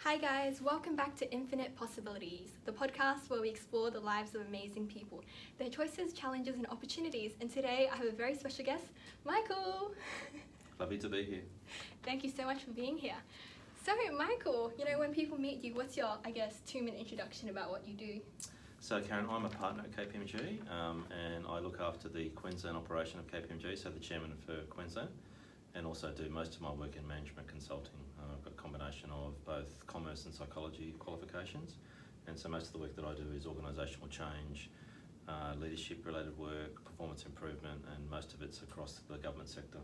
Hi guys, welcome back to Infinite Possibilities, the podcast where we explore the lives of amazing people, their choices, challenges and opportunities. And today I have a very special guest, Michael. Lovely to be here. Thank you so much for being here. So Michael, when people meet you, what's your, 2-minute introduction about what you do? So Karen, I'm a partner at Kpmg and I look after the Queensland operation of Kpmg, so the chairman for Queensland, and also do most of my work in management consulting. I've got a combination of both commerce and psychology qualifications, and so most of the work that I do is organisational change, leadership related work, performance improvement, and most of it's across the government sector.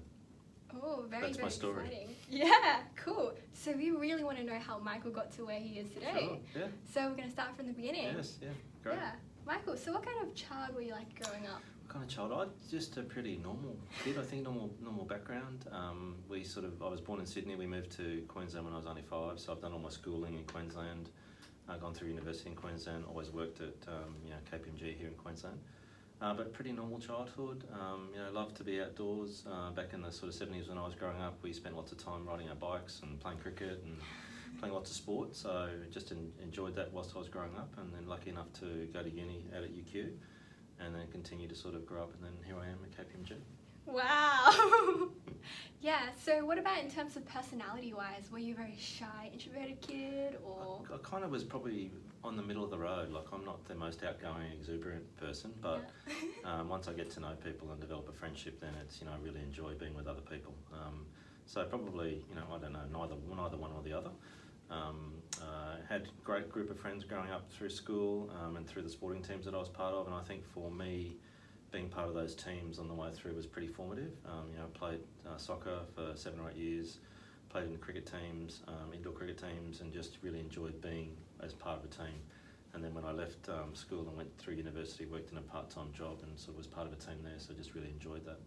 Oh, That's very my story. Exciting. Yeah, cool. So we really want to know how Michael got to where he is today. Sure, yeah. So we're going to start from the beginning. Yes, yeah, great. Yeah. Michael, so what kind of child were you like growing up? What kind of child? I was just a pretty normal kid, I think, normal background. I was born in Sydney. We moved to Queensland when I was only 5, so I've done all my schooling in Queensland, gone through university in Queensland, always worked at Kpmg here in Queensland. But pretty normal childhood. Loved to be outdoors. Back in the sort of 70s when I was growing up, we spent lots of time riding our bikes and playing cricket and playing lots of sport. So just enjoyed that whilst I was growing up, and then lucky enough to go to uni out at UQ, and then continue to sort of grow up, and then here I am at Kpmg. Wow. Yeah, so what about in terms of personality-wise? Were you a very shy, introverted kid, or...? I kind of was probably on the middle of the road. Like, I'm not the most outgoing, exuberant person, but once I get to know people and develop a friendship, then it's, I really enjoy being with other people. So probably, I don't know, neither one or the other. Had a great group of friends growing up through school and through the sporting teams that I was part of, and I think for me, being part of those teams on the way through was pretty formative. I played soccer for 7 or 8 years, played in the cricket teams, indoor cricket teams, and just really enjoyed being as part of a team. And then when I left school and went through university, worked in a part-time job and sort of was part of a team there, so just really enjoyed that.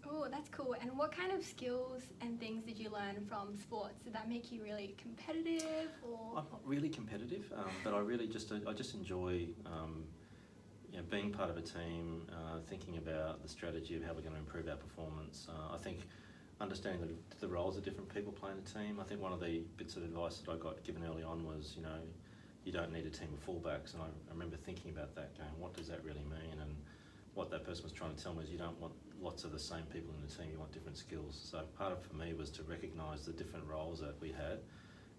Oh, that's cool. And what kind of skills and things did you learn from sports? Did that make you really competitive, or...? I'm not really competitive, but I just enjoy being part of a team, thinking about the strategy of how we're going to improve our performance. I think understanding the roles that different people play in a team. I think one of the bits of advice that I got given early on was, you don't need a team of fullbacks, and I remember thinking about that, going, what does that really mean? And what that person was trying to tell me is you don't want lots of the same people in the team, you want different skills. So part of it for me was to recognise the different roles that we had,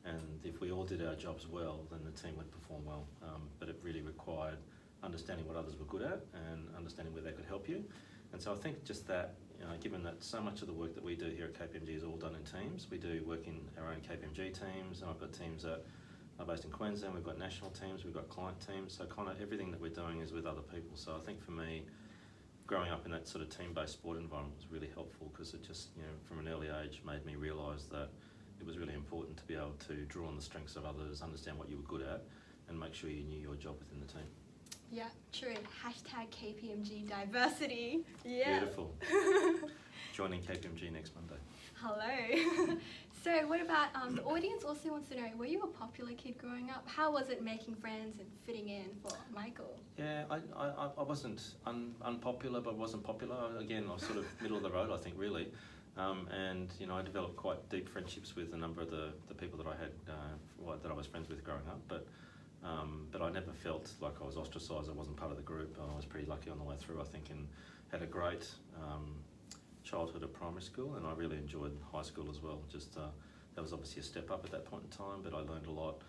and if we all did our jobs well, then the team would perform well. But it really required understanding what others were good at and understanding where they could help you. And so I think just that, given that so much of the work that we do here at Kpmg is all done in teams, we do work in our own Kpmg teams, and I've got teams that are based in Queensland, we've got national teams, we've got client teams, so kind of everything that we're doing is with other people. So I think for me, growing up in that sort of team-based sport environment was really helpful, because it just, from an early age made me realise that it was really important to be able to draw on the strengths of others, understand what you were good at, and make sure you knew your job within the team. Yeah, true. Hashtag Kpmg diversity. Yeah. Beautiful. Joining Kpmg next Monday. Hello. So what about, the audience also wants to know, were you a popular kid growing up? How was it making friends and fitting in for Michael? Yeah, I wasn't unpopular, but wasn't popular. Again, I was sort of middle of the road, I think, really. And I developed quite deep friendships with a number of the people that I had, that I was friends with growing up. But I never felt like I was ostracised. I wasn't part of the group. I was pretty lucky on the way through, I think, and had a great childhood at primary school, and I really enjoyed high school as well. Just that was obviously a step up at that point in time, but I learned a lot,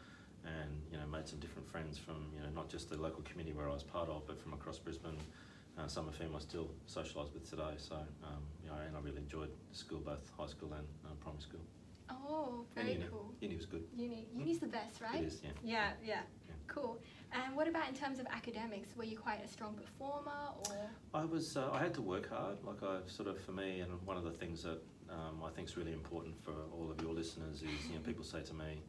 and made some different friends from not just the local community where I was part of, but from across Brisbane. Some of whom I still socialise with today. So and I really enjoyed school, both high school and primary school. Oh, very cool. Uni was good. Uni's the best, right? It is, yeah. Yeah. Cool. And what about in terms of academics? Were you quite a strong performer, or...? I had to work hard. Like, for me, and one of the things that I think is really important for all of your listeners is, people say to me,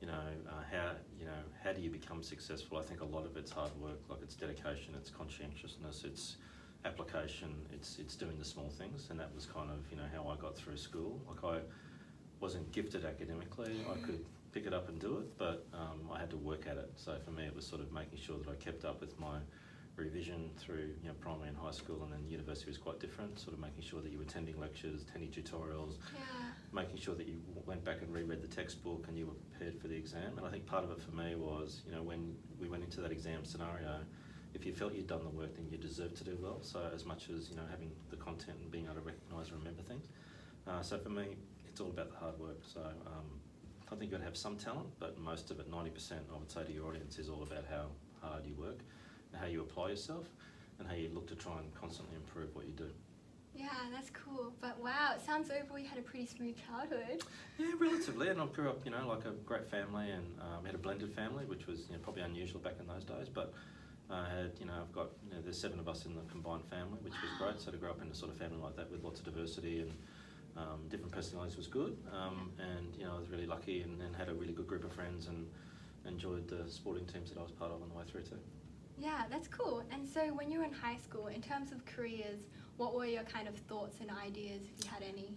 how do you become successful? I think a lot of it's hard work. Like, it's dedication, it's conscientiousness, it's application, it's doing the small things, and that was kind of how I got through school. Like, I wasn't gifted academically. I could pick it up and do it, but I had to work at it. So for me, it was sort of making sure that I kept up with my revision through primary and high school, and then university was quite different, sort of making sure that you were attending lectures, attending tutorials, making sure that you went back and reread the textbook and you were prepared for the exam. And I think part of it for me was, when we went into that exam scenario, if you felt you'd done the work, then you deserved to do well. So as much as, having the content and being able to recognise and remember things. So for me, it's all about the hard work. So I think you've got to have some talent, but most of it, 90%, I would say to your audience, is all about how hard you work, and how you apply yourself, and how you look to try and constantly improve what you do. Yeah, that's cool. But wow, it sounds over you had a pretty smooth childhood. Yeah, relatively. And I grew up, like a great family, and we had a blended family, which was probably unusual back in those days. But I had, I've got, there's 7 of us in the combined family, which was great. So to grow up in a sort of family like that with lots of diversity and different personalities was good. And, I was really lucky and had a really good group of friends and enjoyed the sporting teams that I was part of on the way through too. Yeah, that's cool. And so when you were in high school, in terms of careers, what were your kind of thoughts and ideas, if you had any?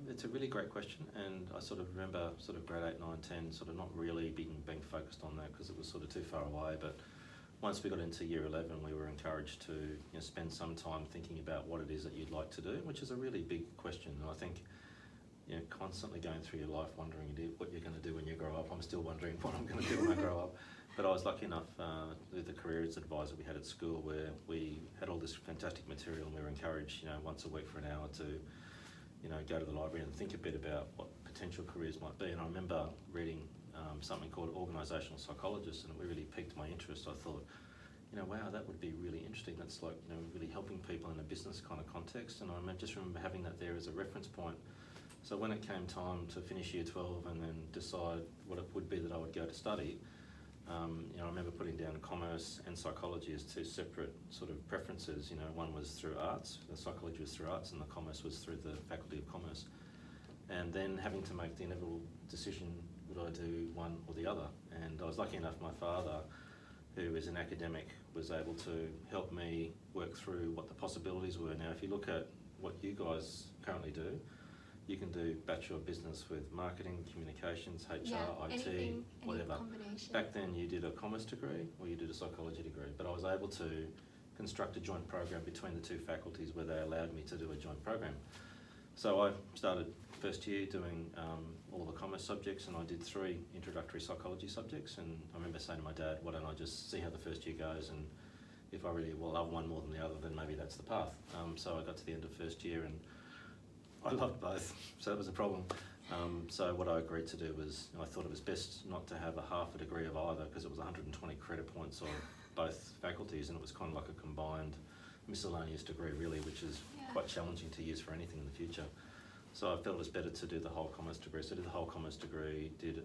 It's a really great question, and I sort of remember sort of grade 8, 9, 10 sort of not really being focused on that because it was sort of too far away. But once we got into year 11, we were encouraged to spend some time thinking about what it is that you'd like to do, which is a really big question. And I think constantly going through your life wondering what you're going to do when you grow up. I'm still wondering what I'm going to do when I grow up. But I was lucky enough with the careers advisor we had at school, where we had all this fantastic material, and we were encouraged, once a week for an hour to, go to the library and think a bit about what potential careers might be. And I remember reading something called organisational psychologist, and it really piqued my interest. I thought, wow, that would be really interesting. That's like, really helping people in a business kind of context. And I just remember having that there as a reference point. So when it came time to finish year 12 and then decide what it would be that I would go to study, I remember putting down commerce and psychology as 2 separate sort of preferences. One was through arts, the psychology was through arts, and the commerce was through the Faculty of Commerce. And then having to make the inevitable decision, would I do one or the other? And I was lucky enough, my father, who is an academic, was able to help me work through what the possibilities were. Now, if you look at what you guys currently do, you can do Bachelor of Business with marketing, communications, HR, IT, whatever. Back then you did a commerce degree or you did a psychology degree, but I was able to construct a joint program between the 2 faculties where they allowed me to do a joint program. So I started first year doing all the commerce subjects, and I did 3 introductory psychology subjects, and I remember saying to my dad, why don't I just see how the first year goes, and if I really love one more than the other, then maybe that's the path. So I got to the end of first year and I loved both, so that was a problem. So what I agreed to do was, I thought it was best not to have a half a degree of either, because it was 120 credit points of both faculties, and it was kind of like a combined miscellaneous degree really, which is quite challenging to use for anything in the future. So I felt it was better to do the whole commerce degree. So I did the whole commerce degree, did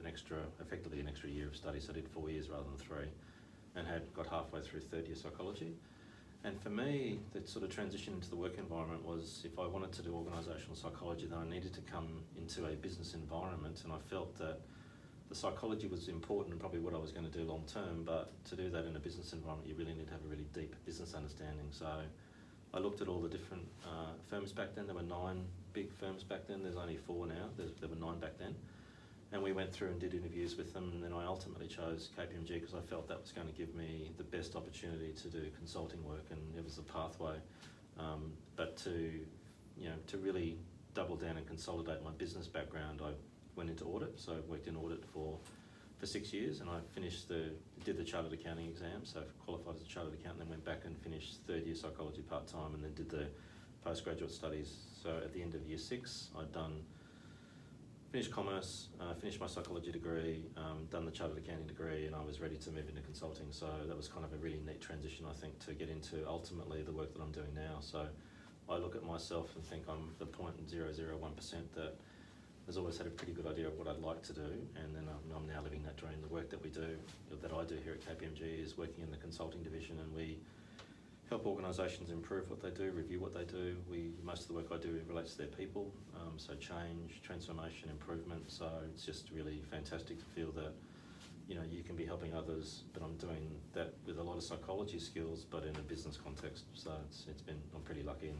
effectively an extra year of study, so I did 4 years rather than 3, and got halfway through 3rd year psychology. And for me, the sort of transition into the work environment was, if I wanted to do organisational psychology, then I needed to come into a business environment, and I felt that the psychology was important and probably what I was going to do long term, but to do that in a business environment, you really need to have a really deep business understanding. So I looked at all the different firms back then. There were 9 big firms back then. There's only 4 now. There were 9 back then. And we went through and did interviews with them, and then I ultimately chose Kpmg because I felt that was going to give me the best opportunity to do consulting work, and it was the pathway. But to really double down and consolidate my business background, I went into audit. So I worked in audit for 6 years, and I did the chartered accounting exam, so qualified as a chartered accountant, then went back and finished 3rd year psychology part-time, and then did the postgraduate studies. So at the end of year 6, I'd finished commerce, finished my psychology degree, done the chartered accounting degree, and I was ready to move into consulting. So that was kind of a really neat transition, I think, to get into ultimately the work that I'm doing now. So I look at myself and think I'm the 0.001% that has always had a pretty good idea of what I'd like to do, and then I'm now living that dream. The work that I do here at Kpmg is working in the consulting division, and we help organisations improve what they do, review what they do. Most of the work I do relates to their people, so change, transformation, improvement. So it's just really fantastic to feel that you can be helping others, but I'm doing that with a lot of psychology skills, but in a business context. So I'm pretty lucky, and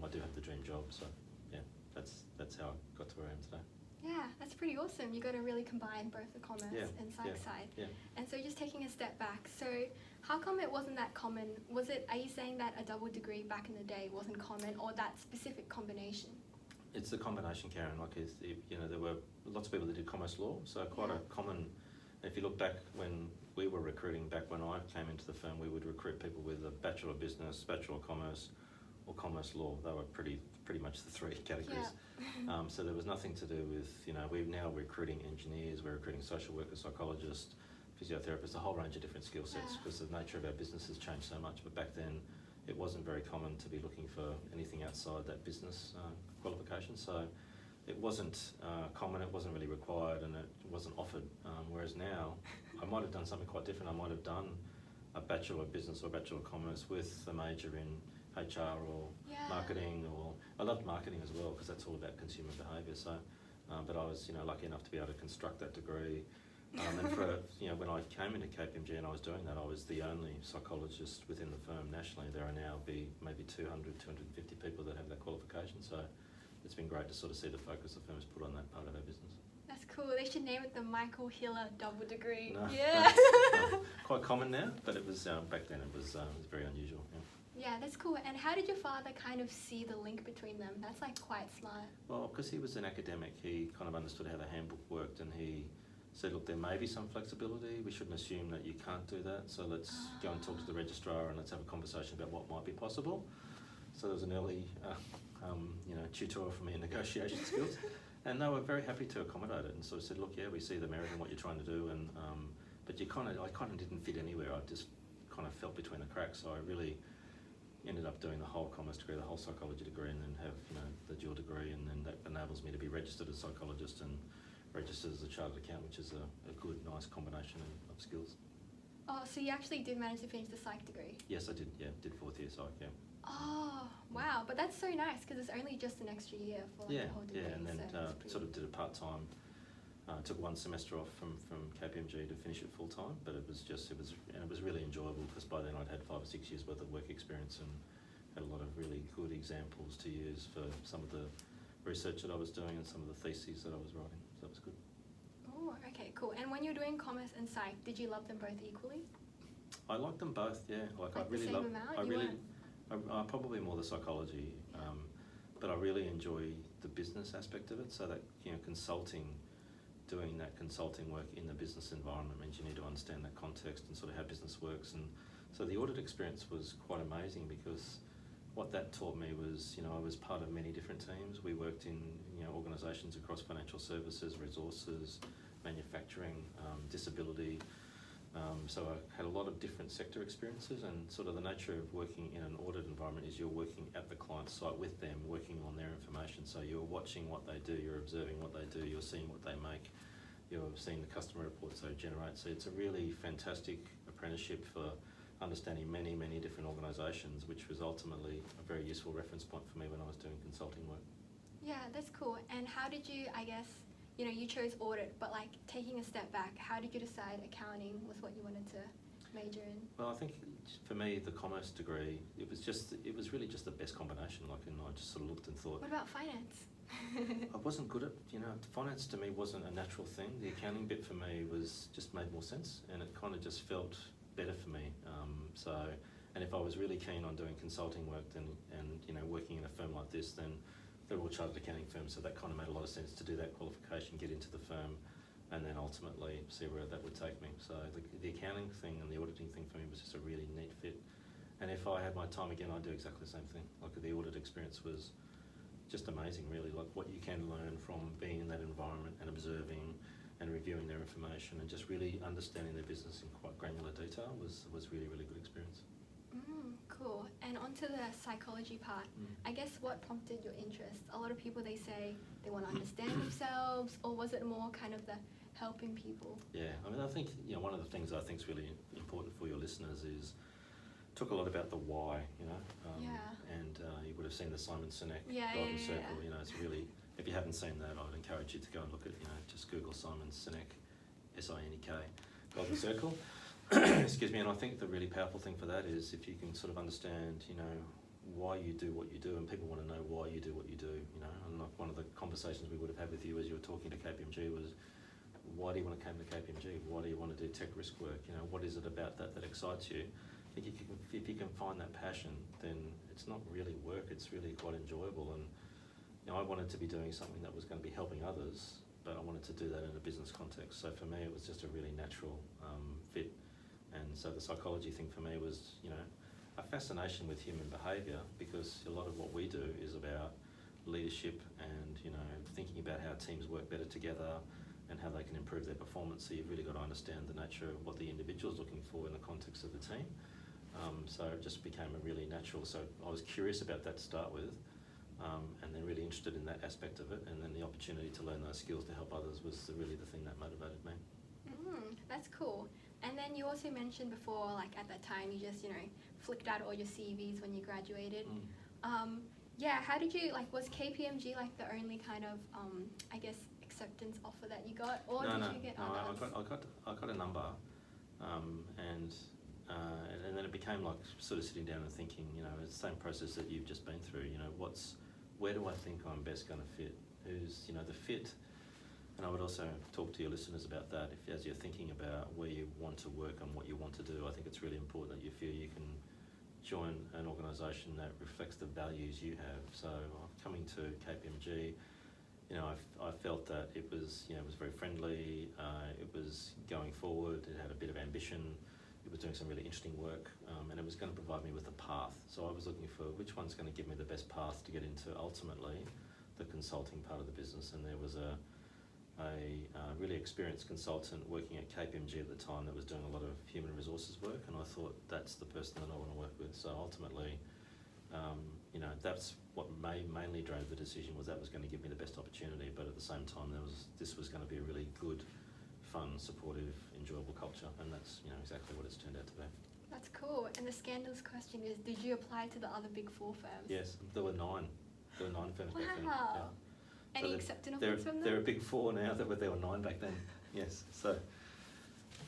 I do have the dream job. So yeah, that's how I got to where I am today. Yeah, that's pretty awesome. You got to really combine both the commerce and psych side. Yeah. And so just taking a step back, so how come it wasn't that common? Are you saying that a double degree back in the day wasn't common, or that specific combination? It's the combination, Karen. There were lots of people that did commerce law, so quite a common. If you look back when we were recruiting, back when I came into the firm, we would recruit people with a Bachelor of Business, Bachelor of Commerce, or Commerce Law. They were pretty much the three categories. Yeah. So there was nothing to do with, we're now recruiting engineers, we're recruiting social workers, psychologists, physiotherapists, a whole range of different skill sets, because the nature of our business has changed so much. But back then, it wasn't very common to be looking for anything outside that business qualification. So it wasn't common, it wasn't really required, and it wasn't offered. Whereas now, I might have done something quite different. I might have done a Bachelor of Business or Bachelor of Commerce with a major in HR or marketing, or I loved marketing as well, because that's all about consumer behaviour. So, but I was lucky enough to be able to construct that degree. And for when I came into Kpmg and I was doing that, I was the only psychologist within the firm nationally. There are now maybe 200, 250 people that have that qualification. So it's been great to sort of see the focus the firm has put on that part of our business. That's cool. They should name it the Michael Hiller double degree. No, yeah. Quite common now, but it was back then. It was very unusual. Yeah, that's cool. And how did your father kind of see the link between them? That's like quite smart. Well, because he was an academic, he kind of understood how the handbook worked, and he said, look, there may be some flexibility. We shouldn't assume that you can't do that. So let's go and talk to the registrar and let's have a conversation about what might be possible. So there was an early, tutorial for me in negotiation skills, and they were very happy to accommodate it, and sort of said, look, yeah, we see the merit in what you're trying to do, and but I kind of didn't fit anywhere. I just kind of felt between the cracks. So I really ended up doing the whole commerce degree, the whole psychology degree, and then have the dual degree, and then that enables me to be registered as a psychologist and registered as a chartered accountant, which is a good, nice combination of skills. Oh, so you actually did manage to finish the psych degree? Yes, I did. Yeah, did 4th year psych. Yeah. Oh, wow! But that's so nice, because it's only just an extra year for the whole degree. Yeah, and then sort of did it part time. Took 1 semester off from Kpmg to finish it full time, but it was really enjoyable, because by then I'd had 5 or 6 years worth of work experience and had a lot of really good examples to use for some of the research that I was doing and some of the theses that I was writing. So that was good. Oh, okay, cool. And when you were doing commerce and psych, did you love them both equally? I liked them both. Yeah, like I really love. I probably more the psychology, but I really enjoy the business aspect of it. So that consulting. Doing that consulting work in the business environment means you need to understand that context and sort of how business works. And so the audit experience was quite amazing, because what that taught me was, I was part of many different teams. We worked in, organisations across financial services, resources, manufacturing, disability. So I had a lot of different sector experiences, and sort of the nature of working in an audit environment is you're working at the client site with them, working on their information. So you're watching what they do, you're observing what they do, you're seeing what they make, you're seeing the customer reports they generate. So it's a really fantastic apprenticeship for understanding many, many different organisations, which was ultimately a very useful reference point for me when I was doing consulting work. Yeah, that's cool. And how did you, I guess, you chose audit, but like taking a step back, how did you decide accounting was what you wanted to major in? Well, I think for me, the commerce degree, it was really just the best combination. And I just sort of looked and thought. What about finance? I wasn't good at, finance to me wasn't a natural thing. The accounting bit for me just made more sense, and it kind of just felt better for me. And if I was really keen on doing consulting work and working in a firm like this, then they're all chartered accounting firms, so that kind of made a lot of sense to do that qualification, get into the firm, and then ultimately see where that would take me. So the accounting thing and the auditing thing for me was just a really neat fit. And if I had my time again, I'd do exactly the same thing. Like the audit experience was just amazing, really. Like what you can learn from being in that environment and observing and reviewing their information and just really understanding their business in quite granular detail was really, really good experience. Cool. And onto the psychology part, I guess what prompted your interest? A lot of people, they say they want to understand themselves, or was it more kind of the helping people? Yeah, I think one of the things I think is really important for your listeners is talk a lot about the why, and you would have seen the Simon Sinek Golden Circle. It's really, if you haven't seen that, I would encourage you to go and look at, just Google Simon Sinek, S-I-N-E-K, Golden Circle. Excuse me. And I think the really powerful thing for that is if you can sort of understand, why you do what you do, and people want to know why you do what you do, you know. And like one of the conversations we would have had with you as you were talking to Kpmg was, why do you want to come to Kpmg? Why do you want to do tech risk work? You know, what is it about that that excites you? I think if you can find that passion, then it's not really work, it's really quite enjoyable. And you know, I wanted to be doing something that was going to be helping others, but I wanted to do that in a business context. So for me, it was just a really natural fit. And so the psychology thing for me was, you know, a fascination with human behaviour, because a lot of what we do is about leadership and, you know, thinking about how teams work better together and how they can improve their performance. So you've really got to understand the nature of what the individual's looking for in the context of the team. So it just became a really natural. So I was curious about that to start with, and then really interested in that aspect of it, and then the opportunity to learn those skills to help others was really the thing that motivated me. That's cool. And then you also mentioned before, like at that time, you just, you know, flicked out all your CVs when you graduated. Yeah, how did you, like, was Kpmg like the only kind of, I guess, acceptance offer that you got, or did you get others? I got a number, and then it became like sort of sitting down and thinking, you know, it's the same process that you've just been through. You know, where do I think I'm best going to fit? Who's, you know, the fit. And I would also talk to your listeners about that. If, as you're thinking about where you want to work and what you want to do, I think it's really important that you feel you can join an organisation that reflects the values you have. So coming to Kpmg, you know, I felt that it was, you know, it was very friendly. It was going forward. It had a bit of ambition. It was doing some really interesting work, and it was going to provide me with a path. So I was looking for which one's going to give me the best path to get into ultimately the consulting part of the business. And there was a really experienced consultant working at Kpmg at the time that was doing a lot of human resources work, and I thought that's the person that I want to work with. So ultimately, you know, that's what mainly drove the decision, was that was going to give me the best opportunity, but at the same time this was going to be a really good, fun, supportive, enjoyable culture, and that's, you know, exactly what it's turned out to be. That's cool. And the scandalous question is, did you apply to the other Big Four firms? Yes, there were 9. There were 9 firms back then. Wow. Yeah. Any So acceptance offers from them? They're a Big Four now, but there were 9 back then. Yes. So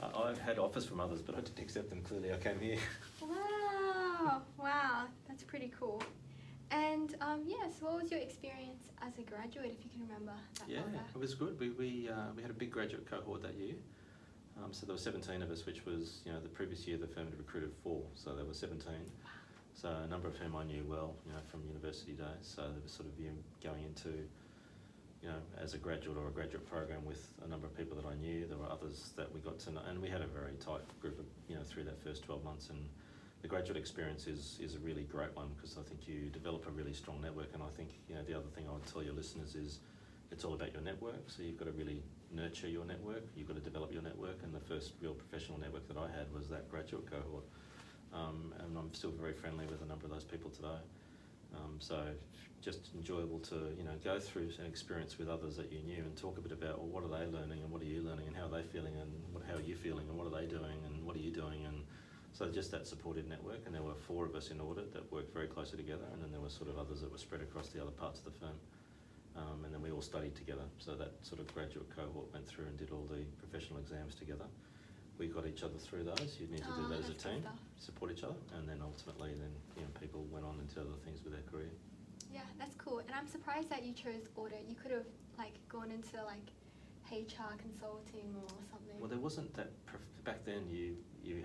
I had offers from others, but I didn't accept them. Clearly, I came here. Wow, that's pretty cool. And yes, what was your experience as a graduate, if you can remember that? Yeah, it was good. We had a big graduate cohort that year. So there were 17 of us, which was, you know, the previous year the firm had recruited 4, so there were 17. So a number of whom I knew well, you know, from university days. So there was sort of going into, you know, as a graduate or a graduate program with a number of people that I knew. There were others that we got to know, and we had a very tight group of, you know, through that first 12 months. And the graduate experience is a really great one, because I think you develop a really strong network. And I think, you know, the other thing I would tell your listeners is it's all about your network. So you've got to really nurture your network. You've got to develop your network. And the first real professional network that I had was that graduate cohort. And I'm still very friendly with a number of those people today. So just enjoyable to, you know, go through an experience with others that you knew and talk a bit about, well, what are they learning and what are you learning and how are they feeling and how are you feeling and what are they doing and what are you doing. And so just that supportive network. And there were 4 of us in audit that worked very closely together, and then there were sort of others that were spread across the other parts of the firm. And then we all studied together. So that sort of graduate cohort went through and did all the professional exams together. We got each other through those. You need to do that as a team, support each other, and then ultimately, you know, people went on into other things with their career. Yeah, that's cool. And I'm surprised that you chose audit. You could have like gone into like HR consulting or something. Well, there wasn't that back then. You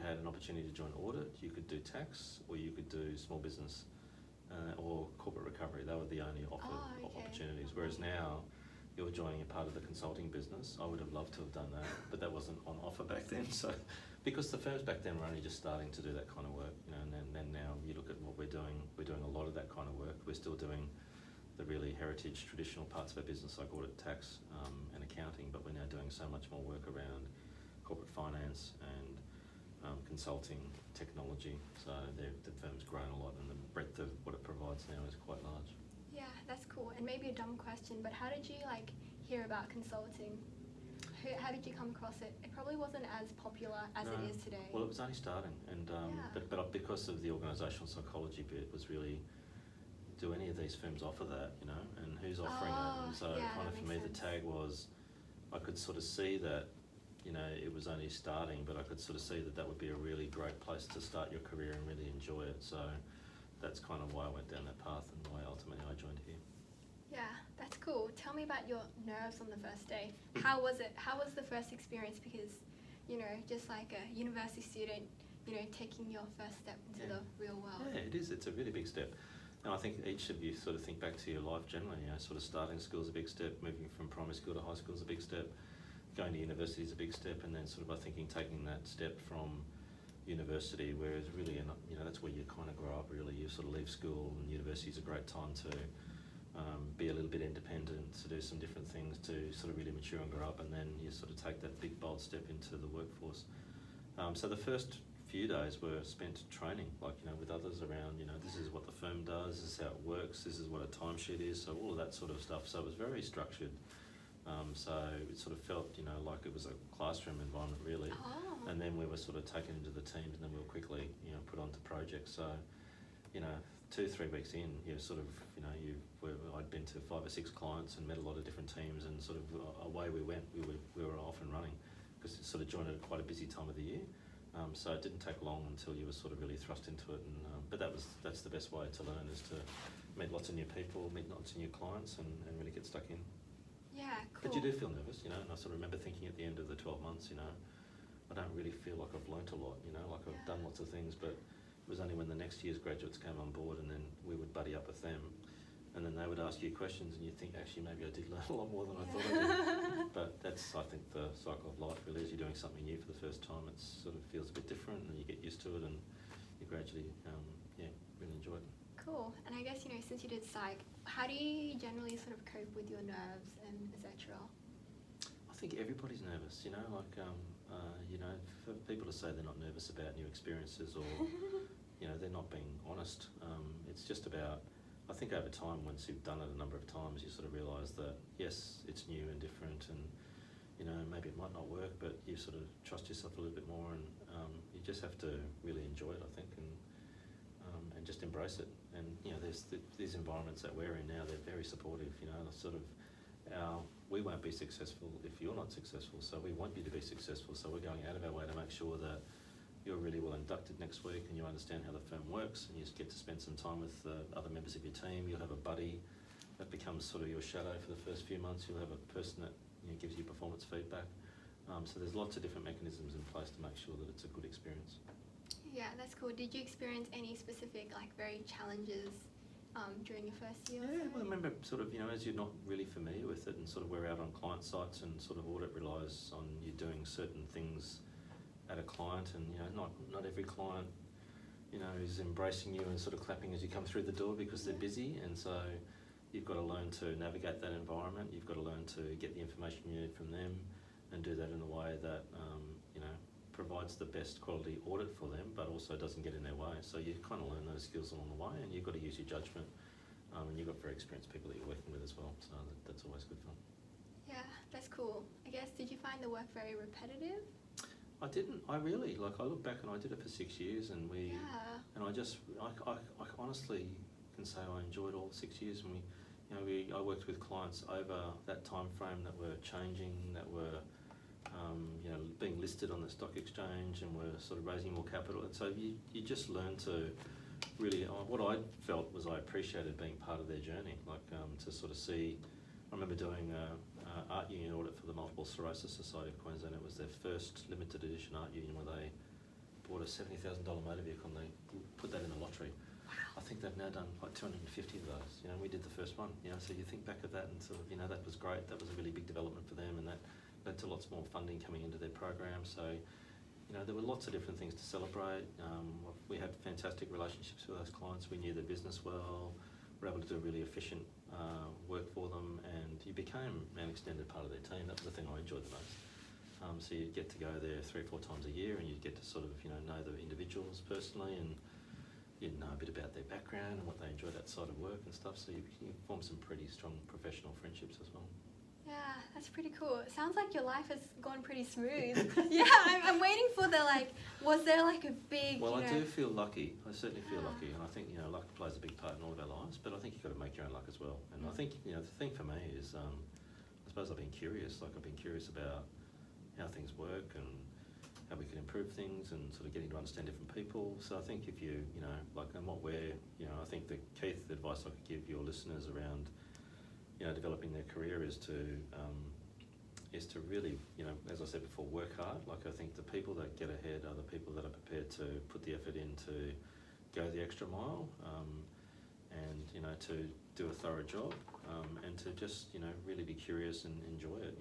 had an opportunity to join audit. You could do tax, or you could do small business, or corporate recovery. They were the only opportunities. Whereas now, you're joining a part of the consulting business. I would have loved to have done that, but that wasn't on offer back then. So, because the firms back then were only just starting to do that kind of work, you know, and then now you look at what we're doing a lot of that kind of work. We're still doing the really heritage, traditional parts of our business like audit, tax, and accounting, but we're now doing so much more work around corporate finance and consulting, technology. So the firm's grown a lot, and the breadth of what it provides now is quite large. Yeah, that's cool. And maybe a dumb question, but how did you like hear about consulting? How did you come across it? It probably wasn't as popular as it is today. Well, it was only starting, and but because of the organisational psychology bit, was really, do any of these firms offer that, you know, and who's offering it? And so kind of for me, the tag was, I could sort of see that, you know, it was only starting, but I could sort of see that would be a really great place to start your career and really enjoy it. So that's kind of why I went down that path and why ultimately I joined here. Yeah, that's cool. Tell me about your nerves on the first day. How was it? How was the first experience? Because, just like a university student, taking your first step into the real world. Yeah, it is. It's a really big step. And I think each of you sort of think back to your life generally, sort of starting school is a big step, moving from primary school to high school is a big step, going to university is a big step, and then sort of I thinking taking that step from university, whereas really, that's where you kind of grow up really. You sort of leave school, and university is a great time to be a little bit independent, to do some different things, to sort of really mature and grow up, and then you sort of take that big bold step into the workforce. So the first few days were spent training, with others around, this is what the firm does, this is how it works, this is what a timesheet is, so all of that sort of stuff. So it was very structured. So it sort of felt, like it was a classroom environment really. Oh. And then we were sort of taken into the teams, and then we were quickly, put onto projects. So, 2-3 weeks in, I'd been to 5 or 6 clients and met a lot of different teams, and sort of away we went. We were off and running, because it sort of joined at quite a busy time of the year. So it didn't take long until you were sort of really thrust into it. And but that's the best way to learn, is to meet lots of new people, meet lots of new clients, and really get stuck in. Yeah, cool. But you do feel nervous, and I sort of remember thinking at the end of the 12 months, I don't really feel like I've learnt a lot, like I've done lots of things, but it was only when the next year's graduates came on board, and then we would buddy up with them, and then they would ask you questions, and you'd think, actually, maybe I did learn a lot more than I thought I did. But that's, I think, the cycle of life really. As you're doing something new for the first time, it sort of feels a bit different, and you get used to it, and you gradually, really enjoy it. Cool. And I guess, since you did psych, how do you generally sort of cope with your nerves and etc.? I think everybody's nervous, for people to say they're not nervous about new experiences, or, they're not being honest. It's just about, I think over time, once you've done it a number of times, you sort of realise that, yes, it's new and different, and, maybe it might not work, but you sort of trust yourself a little bit more, and you just have to really enjoy it, I think, and just embrace it. And, there's these environments that we're in now, they're very supportive, sort of we won't be successful if you're not successful, so we want you to be successful, so we're going out of our way to make sure that you're really well inducted next week, and you understand how the firm works, and you get to spend some time with other members of your team. You'll have a buddy that becomes sort of your shadow for the first few months. You'll have a person that gives you performance feedback. So there's lots of different mechanisms in place to make sure that it's a good experience. Yeah, that's cool. Did you experience any specific, very challenges during your first year? Yeah, well, I remember sort of, as you're not really familiar with it, and sort of we're out on client sites, and sort of audit relies on you doing certain things at a client, and, not every client, is embracing you and sort of clapping as you come through the door, because they're busy, and so you've got to learn to navigate that environment. You've got to learn to get the information you need from them, and do that in a way that, provides the best quality audit for them, but also doesn't get in their way. So you kind of learn those skills along the way, and you've got to use your judgment, and you've got very experienced people that you're working with as well, so that's always good fun. Yeah, that's cool. I guess, did you find the work very repetitive? I didn't. I really, I look back, and I did it for 6 years, and and I honestly can say I enjoyed all 6 years, and I worked with clients over that time frame that were changing, that were being listed on the stock exchange, and were sort of raising more capital. And so you just learn to really, what I felt was I appreciated being part of their journey, to sort of see. I remember doing an art union audit for the Multiple Sclerosis Society of Queensland. It was their first limited edition art union, where they bought a $70,000 motor vehicle, and they put that in the lottery. Wow. I think they've now done like 250 of those. We did the first one. So you think back of that, and sort of, that was great. That was a really big development for them, and that led to lots more funding coming into their program. So, there were lots of different things to celebrate. We had fantastic relationships with those clients. We knew their business well. We were able to do really efficient work for them, and you became an extended part of their team. That was the thing I enjoyed the most. So you'd get to go there 3 or 4 times a year, and you'd get to sort of, know the individuals personally, and you'd know a bit about their background and what they enjoyed outside of work and stuff. So you form some pretty strong professional friendships as well. Yeah, that's pretty cool. It sounds like your life has gone pretty smooth. Yeah, I'm waiting for the, was there a big, Well, I do feel lucky. I certainly feel lucky, and I think, luck plays a big part in all of our lives, but I think you've got to make your own luck as well. And I think, the thing for me is, I suppose I've been curious. I've been curious about how things work, and how we can improve things and sort of getting to understand different people. So I think if you, and what we're, I think the key advice I could give your listeners around, developing their career is to really, as I said before, work hard. Like, I think the people that get ahead are the people that are prepared to put the effort in to go the extra mile, and, to do a thorough job, and to just, really be curious and enjoy it,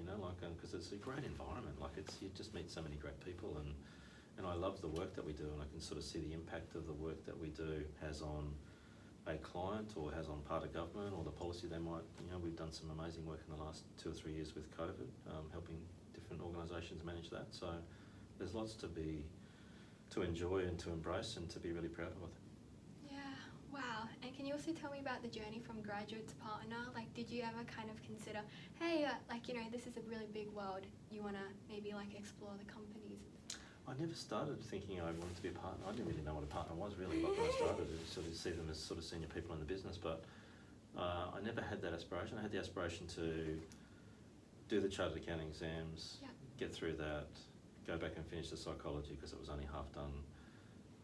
because it's a great environment. Like, you just meet so many great people, and I love the work that we do, and I can sort of see the impact of the work that we do has on a client or has on part of government or the policy they might, we've done some amazing work in the last 2 or 3 years with COVID, helping different organisations manage that. So there's lots to enjoy and to embrace and to be really proud of. Yeah, wow. And can you also tell me about the journey from graduate to partner? Like, did you ever kind of consider, hey, this is a really big world, you want to maybe explore the companies? I never started thinking I wanted to be a partner. I didn't really know what a partner was really, when I started. I sort of see them as sort of senior people in the business, but I never had that aspiration. I had the aspiration to do the chartered accounting exams, get through that, go back and finish the psychology because it was only half done,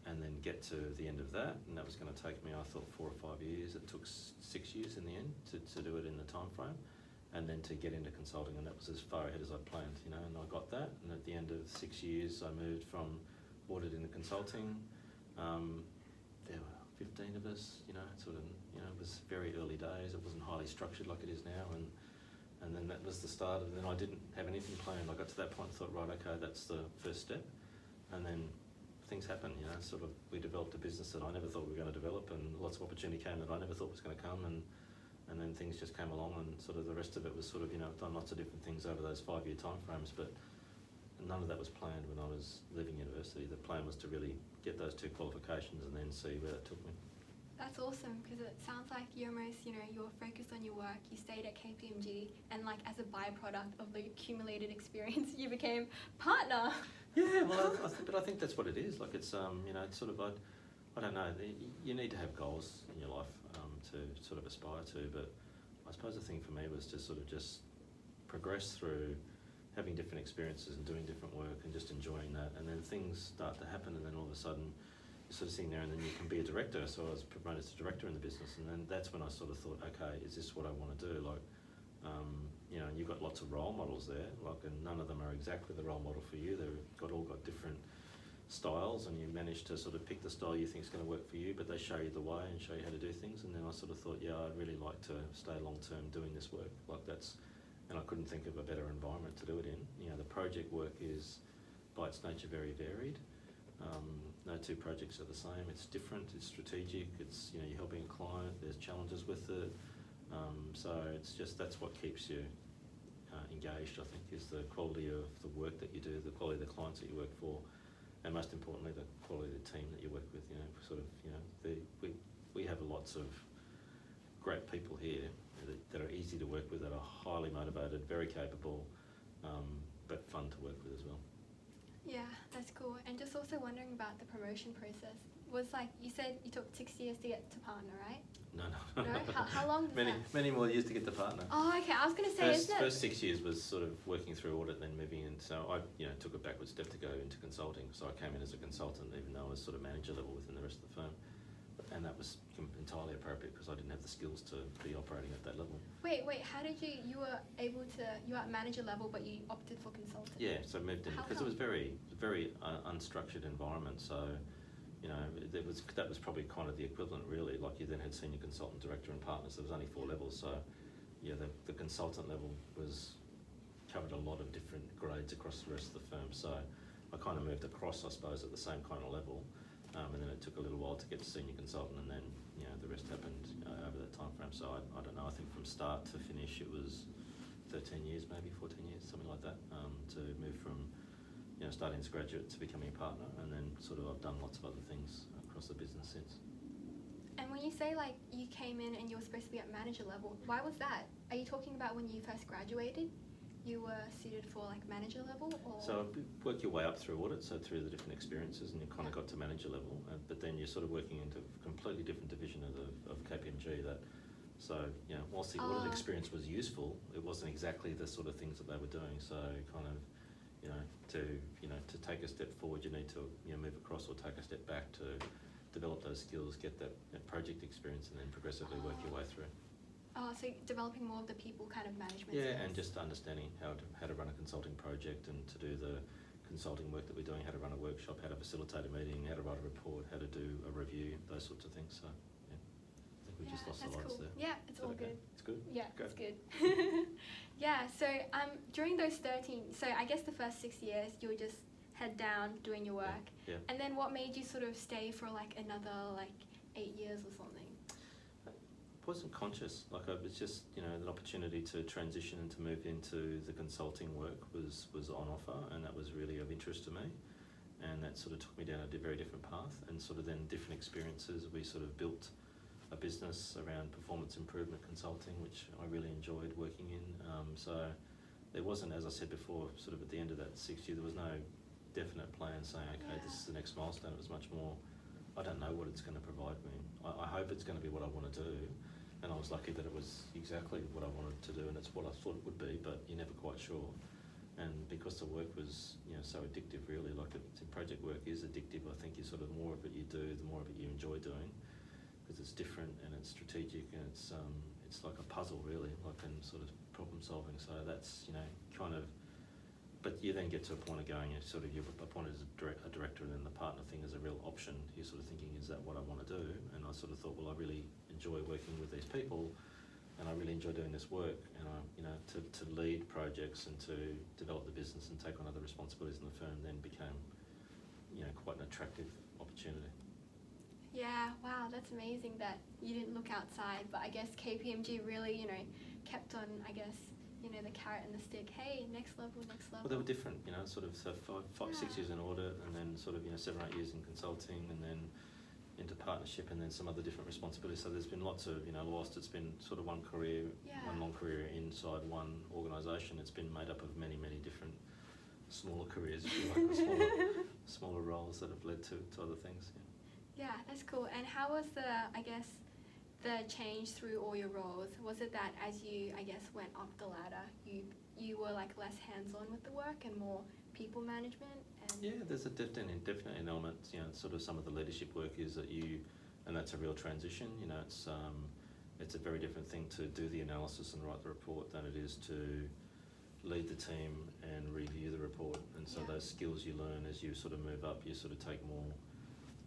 and then get to the end of that. And that was going to take me, I thought, 4 or 5 years. It took 6 years in the end to do it in the time frame. And then to get into consulting, and that was as far ahead as I planned, and I got that. And at the end of 6 years, I moved from audit into consulting. There were 15 of us, it was very early days. It wasn't highly structured like it is now, and then that was the start. And then I didn't have anything planned. I got to that point and thought, right, okay, that's the first step. And then things happened, we developed a business that I never thought we were going to develop, and lots of opportunity came that I never thought was going to come, and then things just came along, and sort of the rest of it was sort of, I've done lots of different things over those 5-year time frames, but none of that was planned when I was leaving university. The plan was to really get those 2 qualifications and then see where that took me. That's awesome, because it sounds like you almost, you're focused on your work, you stayed at Kpmg, and as a byproduct of the accumulated experience, you became partner. Yeah, well, but I think that's what it is. It's, it's sort of, I don't know, you need to have goals in your life to sort of aspire to, but I suppose the thing for me was to sort of just progress through having different experiences and doing different work and just enjoying that, and then things start to happen, and then all of a sudden you're sort of sitting there and then you can be a director. So I was promoted to director in the business, and then that's when I sort of thought, okay, is this what I want to do? And you've got lots of role models there, and none of them are exactly the role model for you. They've all got different styles, and you manage to sort of pick the style you think is going to work for you, but they show you the way and show you how to do things. And then I sort of thought, yeah, I'd really like to stay long term doing this work. And I couldn't think of a better environment to do it in. The project work is by its nature very varied. No 2 projects are the same. It's different, it's strategic, it's, you're helping a client, there's challenges with it. So it's just, that's what keeps you engaged, I think, is the quality of the work that you do, the quality of the clients that you work for, and most importantly, the quality of the team that you work with. We have lots of great people here that are easy to work with, that are highly motivated, very capable, but fun to work with as well. Yeah, that's cool. And just also wondering about the promotion process. Was you said you took 6 years to get to partner, right? No. How long did Many more years to get to partner. Oh, okay. I was going to say, first 6 years was sort of working through audit, then moving in. So I, took a backward step to go into consulting. So I came in as a consultant, even though I was sort of manager level within the rest of the firm. And that was entirely appropriate because I didn't have the skills to be operating at that level. Wait, how did you were at manager level, but you opted for consultant? Yeah, so I moved in because it was very unstructured environment. So, that was probably kind of the equivalent really. You then had senior consultant, director and partners. There was only 4 levels. So, yeah, the consultant level covered a lot of different grades across the rest of the firm. So I kind of moved across, I suppose, at the same kind of level. And then it took a little while to get to senior consultant, and then the rest happened over that time frame. So I don't know. I think from start to finish it was 13 years, maybe 14 years, something like that. To move from starting as a graduate to becoming a partner, and then sort of I've done lots of other things across the business since. And when you say you came in and you were supposed to be at manager level, why was that? Are you talking about when you first graduated? You were suited for manager level, or? So work your way up through audit, so through the different experiences, and you kind of got to manager level, but then you're sort of working into a completely different division of Kpmg. Whilst the audit experience was useful, it wasn't exactly the sort of things that they were doing. So kind of, to to take a step forward, you need to move across or take a step back to develop those skills, get that project experience, and then progressively work your way through. Oh, so developing more of the people kind of management Yeah, skills. and just understanding how to run a consulting project and to do the consulting work that we're doing, how to run a workshop, how to facilitate a meeting, how to write a report, how to do a review, those sorts of things. So, yeah, I think we just lost the lights there. Yeah, it's all good. It's good? Yeah, Go. it's good. Yeah, so during those 13, so I guess the first 6 years, you would just head down doing your work. Yeah. And then what made you sort of stay for like another 8 years or something? Wasn't conscious, it's just an opportunity to transition and to move into the consulting work was on offer, and that was really of interest to me, and that sort of took me down a very different path, and sort of then different experiences. We sort of built a business around performance improvement consulting, which I really enjoyed working in. So there wasn't, as I said before, sort of at the end of that 6 years, there was no definite plan saying, okay, this is the next milestone. It was much more, I don't know what it's going to provide me. I hope it's going to be what I want to do. And I was lucky that it was exactly what I wanted to do, and it's what I thought it would be, but you're never quite sure. And because the work was, so addictive, really, project work is addictive. I think the more of it you do, the more of it you enjoy doing, because it's different and it's strategic and it's like a puzzle, really, and sort of problem solving. So that's kind of. But you then get to a point of going, you're appointed as a director, and then the partner thing is a real option. You're sort of thinking, is that what I want to do? And I sort of thought, well, I really enjoy working with these people, and I really enjoy doing this work. And to lead projects and to develop the business and take on other responsibilities in the firm then became, quite an attractive opportunity. Yeah, wow, that's amazing that you didn't look outside, but I guess KPMG really, kept on, I guess, the carrot and the stick. Hey, next level. Well, they were different, so 6 years in audit, and then 7 or 8 years in consulting, and then into partnership, and then some other different responsibilities. So there's been lots of, whilst it's been sort of one long career inside one organisation, it's been made up of many, many different smaller careers, if you like, smaller roles that have led to other things. Yeah, that's cool. And how was the change through all your roles? Was it that as you, went up the ladder, you were less hands-on with the work and more people management? Yeah, there's definitely an element, sort of some of the leadership work is that and that's a real transition, it's a very different thing to do the analysis and write the report than it is to lead the team and review the report. And so those skills you learn as you sort of move up, you sort of take more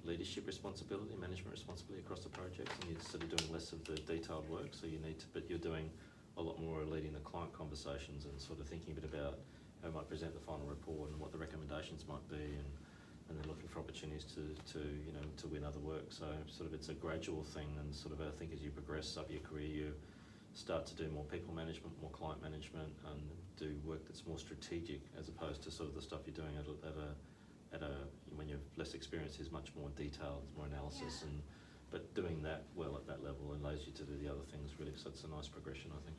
leadership responsibility, management responsibility across the project, and you're sort of doing less of the detailed work, so but you're doing a lot more leading the client conversations and sort of thinking a bit about how we might present the final report and what the recommendations might be, and then looking for opportunities to win other work. So sort of it's a gradual thing, and sort of I think as you progress up your career, you start to do more people management, more client management, and do work that's more strategic as opposed to sort of the stuff you're doing when you're less experienced is much more detailed, more analysis, but doing that well at that level allows you to do the other things really, so it's a nice progression, I think.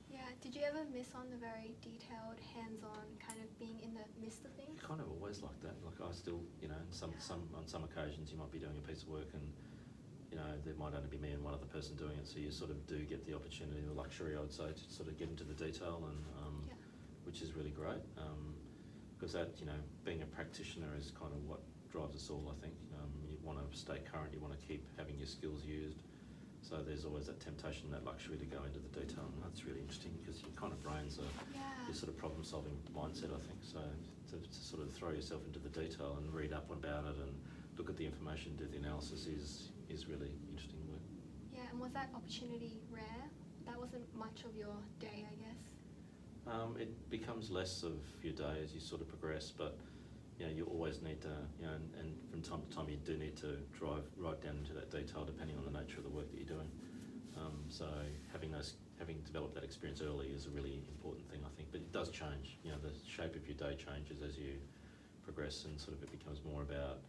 Yeah, did you ever miss on the very detailed, hands-on kind of being in the midst of things? Kind of always like that, I still, on some occasions you might be doing a piece of work and there might only be me and one other person doing it, so you sort of do get the opportunity, the luxury I would say, to sort of get into the detail, and which is really great. Because that, being a practitioner is kind of what drives us all, I think. You want to stay current, you want to keep having your skills used. So there's always that temptation, that luxury to go into the detail, and that's really interesting because your kind of brains are your sort of problem-solving mindset, I think. So to sort of throw yourself into the detail and read up about it and look at the information, do the analysis is really interesting work. Yeah, and was that opportunity rare? That wasn't much of your day, I guess. It becomes less of your day as you sort of progress, but you always need to, and from time to time you do need to drive right down into that detail depending on the nature of the work that you're doing. So having developed that experience early is a really important thing, I think. But it does change. The shape of your day changes as you progress, and sort of it becomes more about.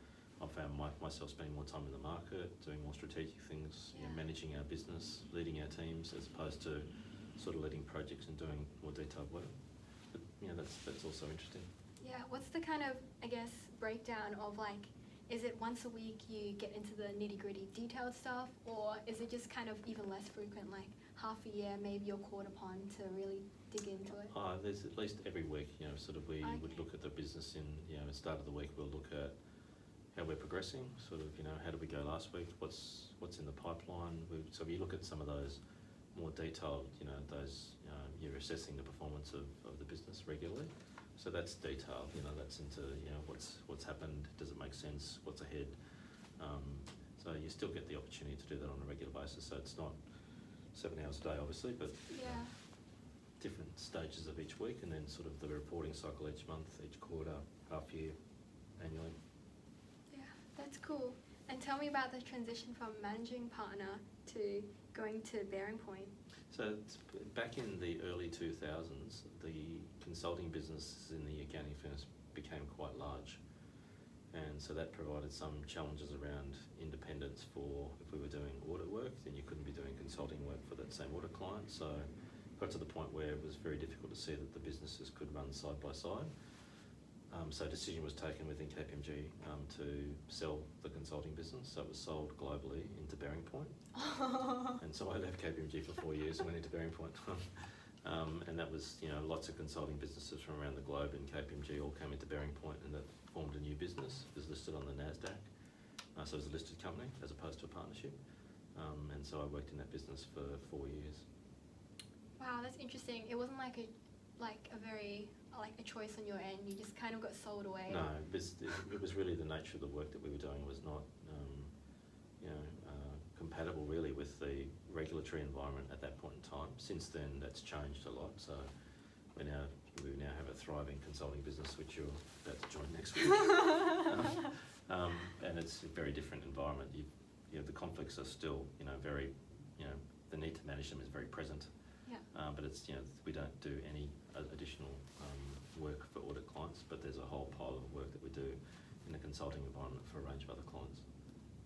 I've found myself spending more time in the market, doing more strategic things, managing our business, leading our teams, as opposed to sort of leading projects and doing more detailed work. But that's also interesting. Yeah, what's the kind of, breakdown of is it once a week you get into the nitty-gritty detailed stuff, or is it just kind of even less frequent, half a year, maybe you're called upon to really dig into it? There's at least every week, sort of we would look at the business in, at the start of the week we'll look at how we're progressing, sort of, how did we go last week, what's in the pipeline. So we look at some of those more detailed, you're assessing the performance of the business regularly. So that's detailed, that's into, what's happened, does it make sense, what's ahead. So you still get the opportunity to do that on a regular basis. So it's not 7 hours a day, obviously, but different stages of each week, and then sort of the reporting cycle each month, each quarter, half year, annually. Yeah, that's cool. And tell me about the transition from managing partner to going to Bearing Point. So back in the early 2000s, the consulting businesses in the accounting firms became quite large. And so that provided some challenges around independence for if we were doing audit work, then you couldn't be doing consulting work for that same audit client. So it got to the point where it was very difficult to see that the businesses could run side by side. So a decision was taken within Kpmg to sell the consulting business. So it was sold globally into Bearing Point. And so I left Kpmg for 4 years and went into Bearing Point. And that was, lots of consulting businesses from around the globe, and Kpmg all came into Bearing Point, and that formed a new business. It was listed on the NASDAQ. So it was a listed company as opposed to a partnership. And so I worked in that business for 4 years. Wow, that's interesting. It wasn't like a choice on your end. You just kind of got sold away. No, it was really the nature of the work that we were doing was not, compatible really with the regulatory environment at that point in time. Since then, that's changed a lot. So we now have a thriving consulting business, which you're about to join next week. And it's a very different environment. The conflicts are still, very, the need to manage them is very present. Yeah. But it's, we don't do any additional work for audit clients, but there's a whole pile of work that we do in the consulting environment for a range of other clients.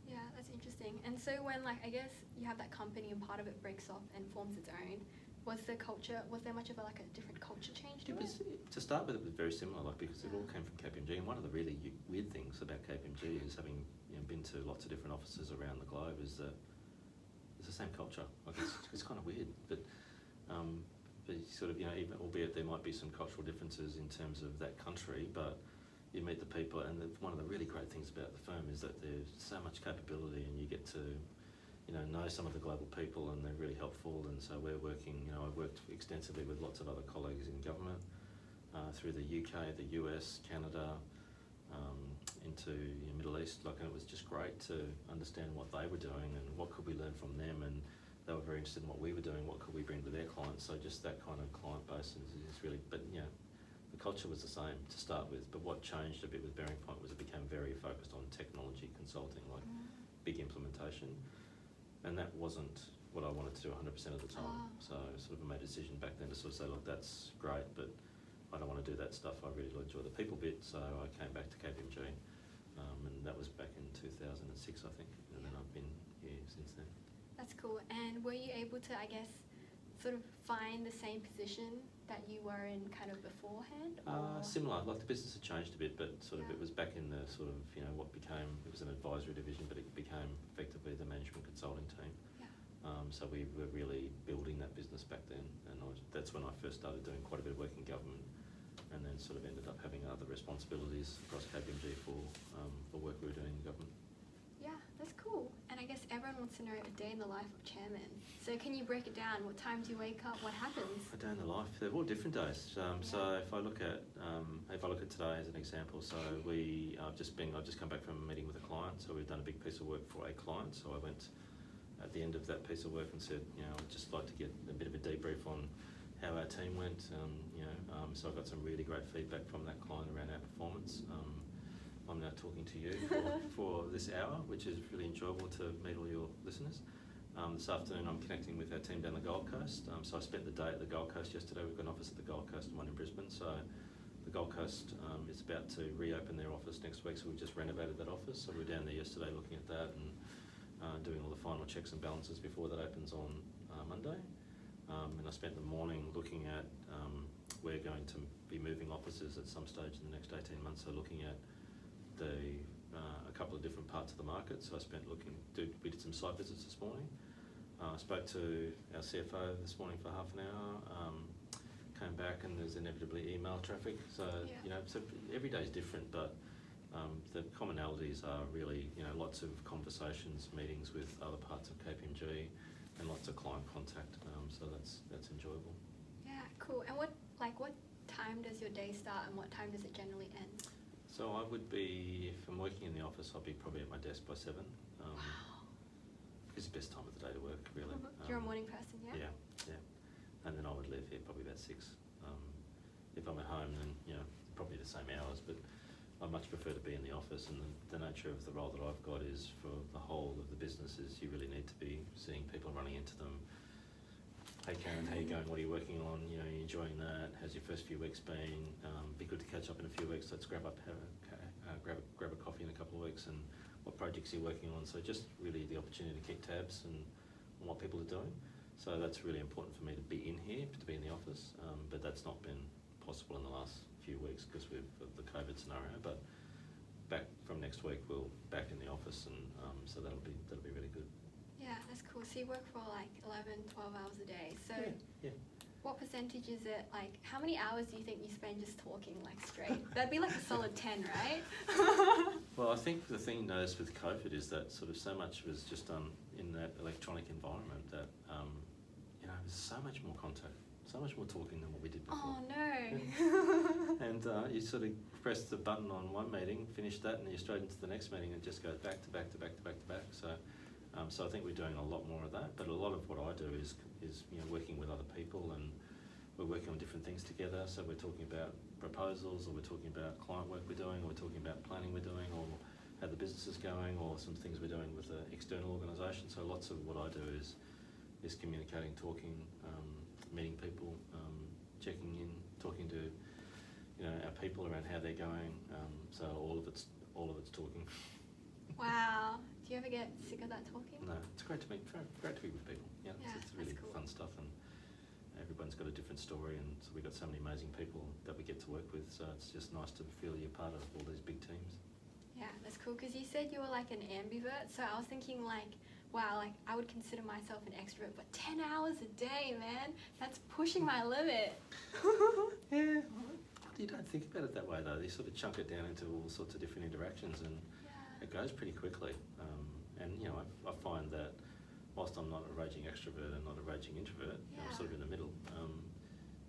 Yeah, that's interesting. And so when, I guess you have that company and part of it breaks off and forms its own, was there much of a different culture change to it? To start with, it was very similar, because it all came from Kpmg. And one of the really weird things about Kpmg is having been to lots of different offices around the globe is that it's the same culture. It's kind of weird, but sort of, even albeit there might be some cultural differences in terms of that country, but you meet the people, and one of the really great things about the firm is that there's so much capability, and you get to, know some of the global people, and they're really helpful. And so we're working, I've worked extensively with lots of other colleagues in government, through the UK, the US, Canada, into the Middle East, and it was just great to understand what they were doing and what could we learn from them, and they were very interested in what we were doing, what could we bring to their clients. So just that kind of client base is really, but the culture was the same to start with, but what changed a bit with Bearing Point was it became very focused on technology consulting, big implementation, and that wasn't what I wanted to do 100% of the time. So I sort of made a decision back then to sort of say, look, that's great, but I don't want to do that stuff. I really enjoy the people bit, so I came back to Kpmg, and that was back in 2006, I think, and then I've been here since then. That's cool. And were you able to, sort of find the same position that you were in kind of beforehand? Similar. The business had changed a bit, but sort of it was back in the sort of, what became, it was an advisory division, but it became effectively the management consulting team. Yeah. So we were really building that business back then, and that's when I first started doing quite a bit of work in government, and then sort of ended up having other responsibilities across Kpmg for work we were doing in government. Yeah, that's cool. And I guess everyone wants to know a day in the life of chairman. So can you break it down? What time do you wake up? What happens? A day in the life. They're all different days. So if I look at today as an example, so I've just come back from a meeting with a client. So we've done a big piece of work for a client. So I went at the end of that piece of work and said, I'd just like to get a bit of a debrief on how our team went. So I got some really great feedback from that client around our performance. I'm now talking to you for this hour, which is really enjoyable to meet all your listeners. This afternoon I'm connecting with our team down the Gold Coast. So I spent the day at the Gold Coast yesterday. We've got an office at the Gold Coast and one in Brisbane. So the Gold Coast is about to reopen their office next week, so we've just renovated that office. So we were down there yesterday looking at that and doing all the final checks and balances before that opens on Monday. And I spent the morning looking at, we're going to be moving offices at some stage in the next 18 months, so looking at a couple of different parts of the market. So I spent we did some site visits this morning. I spoke to our CFO this morning for half an hour, came back and there's inevitably email traffic. So, so every day is different, but the commonalities are really, lots of conversations, meetings with other parts of Kpmg and lots of client contact. So that's enjoyable. Yeah, cool. And what time does your day start and what time does it generally end? So I would be, if I'm working in the office, I'll be probably at my desk by 7. Wow. It's the best time of the day to work, really. You're a morning person, yeah? Yeah. And then I would leave here probably about 6. If I'm at home, then, probably the same hours, but I much prefer to be in the office, and the nature of the role that I've got is for the whole of the businesses, you really need to be seeing people running into them. Hey Karen, how you going? What are you working on? You enjoying that? How's your first few weeks been? Be good to catch up in a few weeks. Let's grab a coffee in a couple of weeks, and what projects you're working on. So just really the opportunity to keep tabs on what people are doing. So that's really important for me to be in here, to be in the office. But that's not been possible in the last few weeks because of the COVID scenario. But back from next week, we'll back in the office, and so that'll be really good. Yeah, that's cool. So you work for like 11, 12 hours a day. So yeah. What percentage is it? Like, how many hours do you think you spend just talking like straight? That'd be like a solid 10, right? Well, I think the thing noticed with COVID is that sort of so much was just done in that electronic environment that, there's so much more contact, so much more talking than what we did before. Oh, no. And you sort of press the button on one meeting, finish that, and you're straight into the next meeting, and it just goes back to back to back to back to back. So I think we're doing a lot more of that, but a lot of what I do is working with other people, and we're working on different things together. So we're talking about proposals, or we're talking about client work we're doing, or we're talking about planning we're doing, or how the business is going, or some things we're doing with an external organisation. So lots of what I do is communicating, talking, meeting people, checking in, talking to our people around how they're going. So all of it's talking. Wow. Do you ever get sick of that talking? No, it's great to be with people. Yeah, it's really cool. Fun stuff, and everyone's got a different story, and so we've got so many amazing people that we get to work with. So it's just nice to feel you're part of all these big teams. Yeah, that's cool. Because you said you were like an ambivert, so I was thinking like, wow, like I would consider myself an extrovert, but 10 hours a day, man, that's pushing my limit. Yeah, you don't think about it that way though. You sort of chunk it down into all sorts of different interactions, and it goes pretty quickly. And I find that whilst I'm not a raging extrovert and not a raging introvert, I'm sort of in the middle.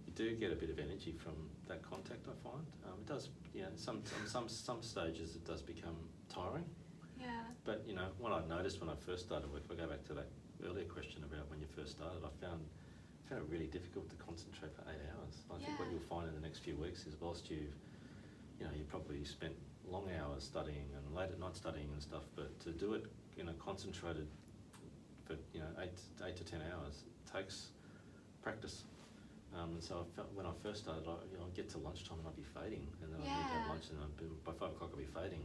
You do get a bit of energy from that contact, I find. It does, some stages it does become tiring. Yeah. But what I noticed when I first started work, if I go back to that earlier question about when you first started, I found it really difficult to concentrate for 8 hours. I think what you'll find in the next few weeks is whilst you probably spent long hours studying and late at night studying and stuff, but to do it concentrated for 8 to 10 hours takes practice. And so I felt when I first started, I'd get to lunchtime and I'd be fading, and then I'd need to have lunch, and by 5 o'clock I'd be fading.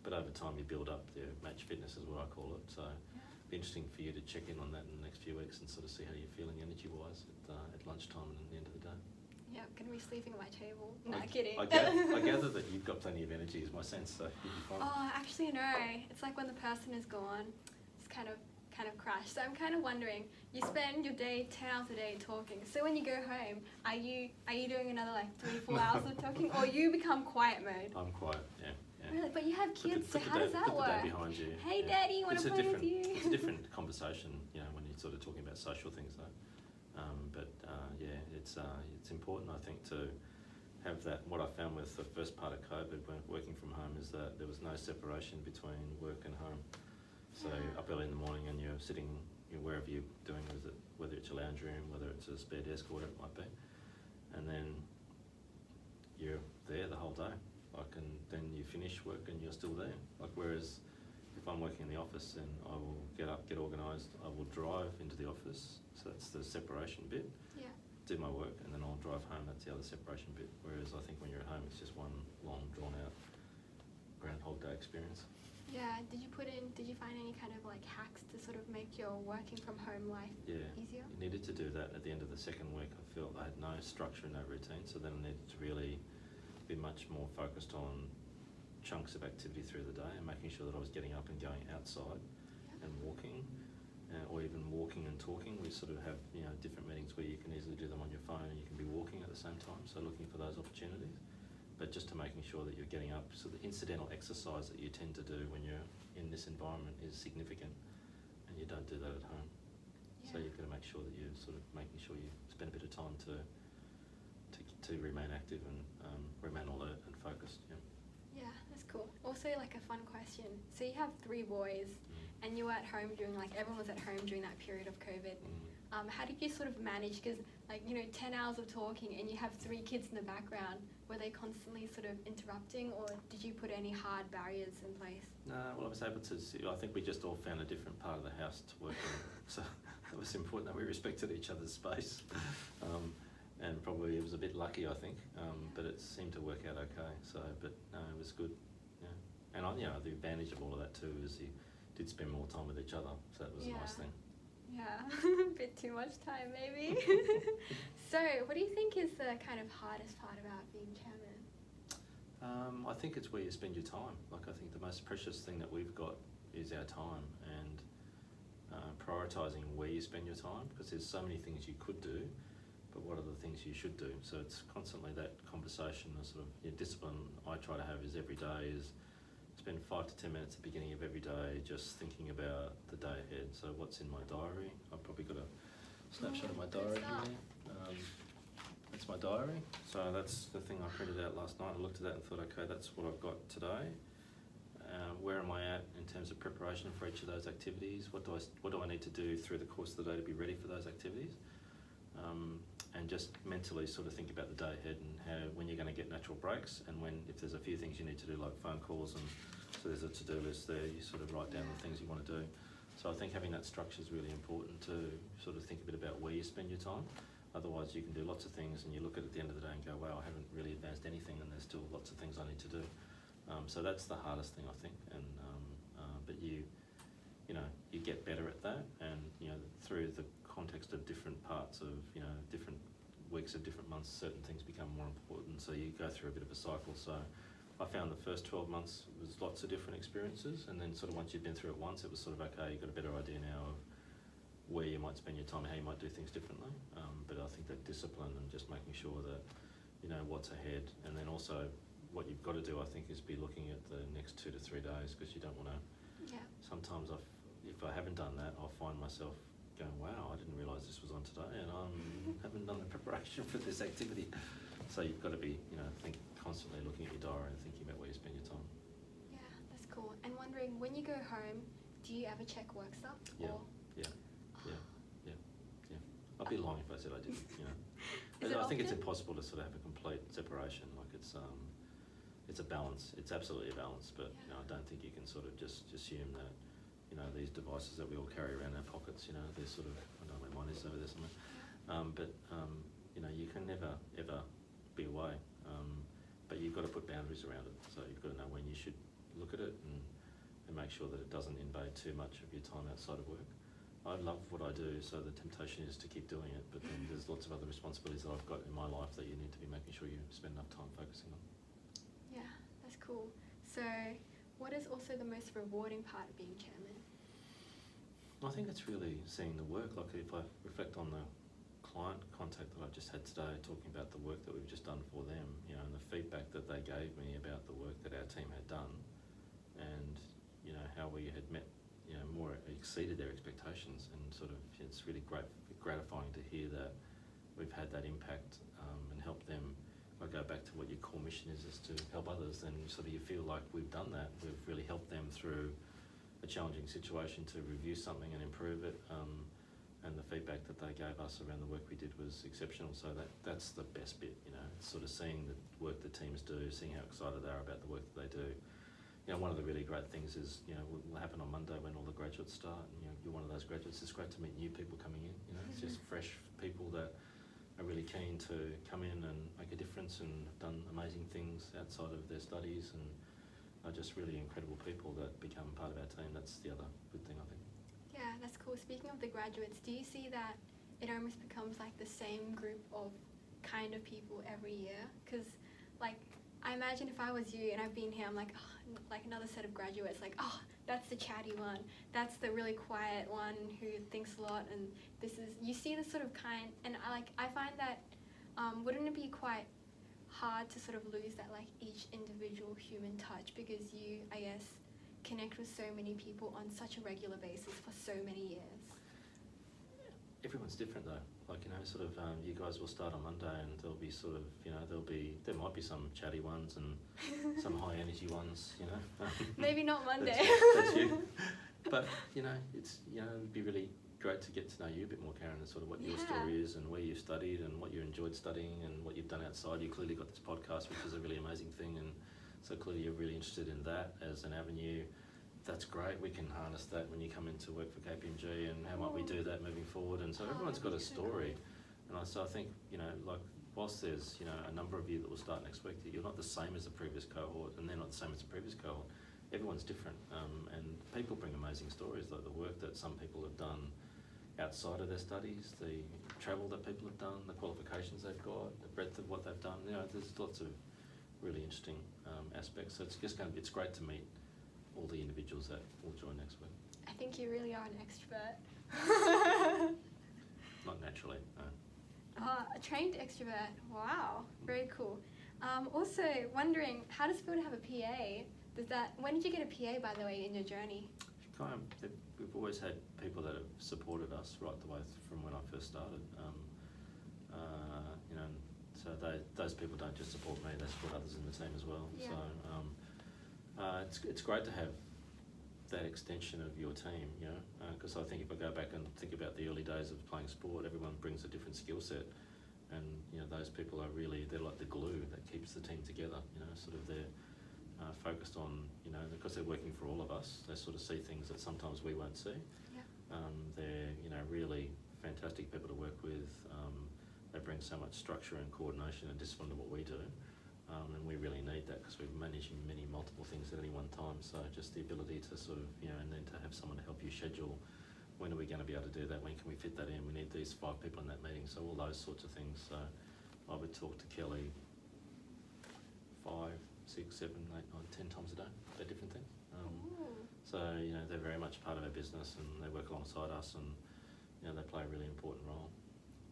But over time you build up the match fitness, is what I call it. So it'd be interesting for you to check in on that in the next few weeks and sort of see how you're feeling energy-wise at lunchtime and at the end of the day. Yeah, I'm going to be sleeping at my table. No, kidding. I gather that you've got plenty of energy, is my sense, so you'll be fine. Oh, actually no. It's like when the person is gone, it's kind of crashed. So I'm kind of wondering, you spend your day 10 hours a day talking. So when you go home, are you doing another like 3-4 hours of talking, or you become quiet mode? I'm quiet, yeah. Really? But you have kids, so how does that work? Put the day behind you. Hey, Daddy, want to play with you? It's a different conversation, when you're sort of talking about social things, though. It's important, I think, to have that. What I found with the first part of COVID, when working from home, is that there was no separation between work and home. So up early in the morning and you're sitting wherever you're doing, whether it's a lounge room, whether it's a spare desk, or whatever it might be, and then you're there the whole day. And then you finish work and you're still there. Whereas if I'm working in the office, then I will get up, get organised, I will drive into the office, so that's the separation bit. Yeah. Do my work, and then I'll drive home, that's the other separation bit. Whereas I think when you're at home, it's just one long, drawn out Groundhog Day experience. Yeah, did you find any kind of like hacks to sort of make your working from home life easier? You needed to do that at the end of the second week. I felt I had no structure, no routine, so then I needed to really be much more focused on chunks of activity through the day and making sure that I was getting up and going outside and walking or even walking and talking. We sort of have different meetings where you can easily do them on your phone and you can be walking at the same time, so looking for those opportunities. But just to making sure that you're getting up, so the incidental exercise that you tend to do when you're in this environment is significant, and you don't do that at home. So you've got to make sure that you're sort of making sure you spend a bit of time to remain active and remain alert and focused. Yeah, that's cool. Also, like a fun question. So you have 3 boys, and you were at home during, like, everyone was at home during that period of COVID. How did you sort of manage, because 10 hours of talking and you have 3 kids in the background, were they constantly sort of interrupting, or did you put any hard barriers in place? No, well, I was able to see, I think we just all found a different part of the house to work in, so it was important that we respected each other's space. And probably it was a bit lucky, I think, but it seemed to work out okay. So, but no, it was good. Yeah, and the advantage of all of that too is you did spend more time with each other, so that was a nice thing. Yeah, a bit too much time maybe. So, what do you think is the kind of hardest part about being chairman? I think it's where you spend your time. Like, I think the most precious thing that we've got is our time, and prioritising where you spend your time, because there's so many things you could do, but what are the things you should do? So it's constantly that conversation, the sort of discipline I try to have is every day is spend 5 to 10 minutes at the beginning of every day just thinking about the day ahead. So what's in my diary? I've probably got a snapshot of my diary here. That's my diary. So that's the thing I printed out last night. I looked at that and thought, okay, that's what I've got today. Where am I at in terms of preparation for each of those activities? What do I need to do through the course of the day to be ready for those activities? And just mentally sort of think about the day ahead and when you're going to get natural breaks, and if there's a few things you need to do, like phone calls, and so there's a to-do list there, you sort of write down the things you want to do. So I think having that structure is really important to sort of think a bit about where you spend your time. Otherwise you can do lots of things and you look at the end of the day and go, wow, I haven't really advanced anything, and there's still lots of things I need to do. So that's the hardest thing, I think, and but you get better at that, and through the context of different parts of different weeks of different months, certain things become more important, so you go through a bit of a cycle. So I found the first 12 months was lots of different experiences, and then sort of once you've been through it once, it was sort of okay, you've got a better idea now of where you might spend your time, how you might do things differently, but I think that discipline and just making sure that you know what's ahead, and then also what you've got to do, I think, is be looking at the next 2 to 3 days, because you don't want to. Sometimes if I haven't done that, I'll find myself going, wow, I didn't realise this was on today, and I haven't done the preparation for this activity. So you've got to be, constantly looking at your diary and thinking about where you spend your time. Yeah, that's cool. And wondering, when you go home, do you ever check work stuff? Yeah. I'd be lying if I said I didn't. I think it's impossible to sort of have a complete separation. Like it's a balance. It's absolutely a balance, but I don't think you can sort of just assume that these devices that we all carry around in our pockets, they're sort of, I don't know where mine is over there somewhere, but you can never ever be away, but you've got to put boundaries around it. So you've got to know when you should look at it and make sure that it doesn't invade too much of your time outside of work. I love what I do, so the temptation is to keep doing it, but then there's lots of other responsibilities that I've got in my life that you need to be making sure you spend enough time focusing on. Yeah, that's cool. So what is also the most rewarding part of being chairman? I think it's really seeing the work. Like if I reflect on the client contact that I just had today, talking about the work that we've just done for them, and the feedback that they gave me about the work that our team had done, and how we had met, more exceeded their expectations, and sort of it's really gratifying to hear that we've had that impact and helped them. I go back to what your core mission is to help others, and sort of you feel like we've done that. We've really helped them through a challenging situation to review something and improve it, and the feedback that they gave us around the work we did was exceptional. So that's the best bit, it's sort of seeing the work the teams do, seeing how excited they are about the work that they do. One of the really great things is, will happen on Monday when all the graduates start, and you're one of those graduates. It's great to meet new people coming in, it's just fresh people that are really keen to come in and make a difference and have done amazing things outside of their studies, and are just really incredible people that become part of our team. That's the other good thing, I think. Yeah, that's cool. Speaking of the graduates, do you see that it almost becomes like the same group of kind of people every year? Because like I imagine if I was you and I've been here, I'm like, oh, like another set of graduates, like, oh, that's the chatty one, that's the really quiet one who thinks a lot, and this is, you see the sort of kind, and I find that, wouldn't it be quite hard to sort of lose that like each individual human touch, because you, I guess, connect with so many people on such a regular basis for so many years? Everyone's different though. Like, sort of, you guys will start on Monday and there'll be sort of, there might be some chatty ones and some high energy ones, Maybe not Monday. That's you. But, it'd be really great to get to know you a bit more, Karen, and sort of what your story is and where you studied and what you enjoyed studying and what you've done outside. You clearly got this podcast, which is a really amazing thing, and so clearly you're really interested in that as an avenue. That's great. We can harness that when you come into work for Kpmg, and how might we do that moving forward? And so everyone's got a story, and so I think, like, whilst there's a number of you that will start next week, that you're not the same as the previous cohort, and they're not the same as the previous cohort. Everyone's different, and people bring amazing stories, like the work that some people have done outside of their studies, the travel that people have done, the qualifications they've got, the breadth of what they've done. There's lots of really interesting aspects. So it's great to meet all the individuals that will join next week. I think you really are an extrovert. Not naturally, no. A trained extrovert. Wow, very cool. Also wondering, how does it feel to have a PA? When did you get a PA, by the way, in your journey? We've always had people that have supported us right the way from when I first started. So those people don't just support me; they support others in the team as well. Yeah. So it's great to have that extension of your team, because I think if I go back and think about the early days of playing sport, everyone brings a different skill set, and those people they're like the glue that keeps the team together. Sort of they're focused on, because they're working for all of us, they sort of see things that sometimes we won't see. Yeah. They're really fantastic people to work with. They bring so much structure and coordination and discipline to what we do. And we really need that because we're managing multiple things at any one time. So just the ability to sort of, and then to have someone to help you schedule, when are we going to be able to do that? When can we fit that in? We need these 5 people in that meeting. So all those sorts of things. So I would talk to Kelly 5, 6, 7, 8, 9, 10 times a day about different things. So, they're very much part of our business, and they work alongside us, and, they play a really important role.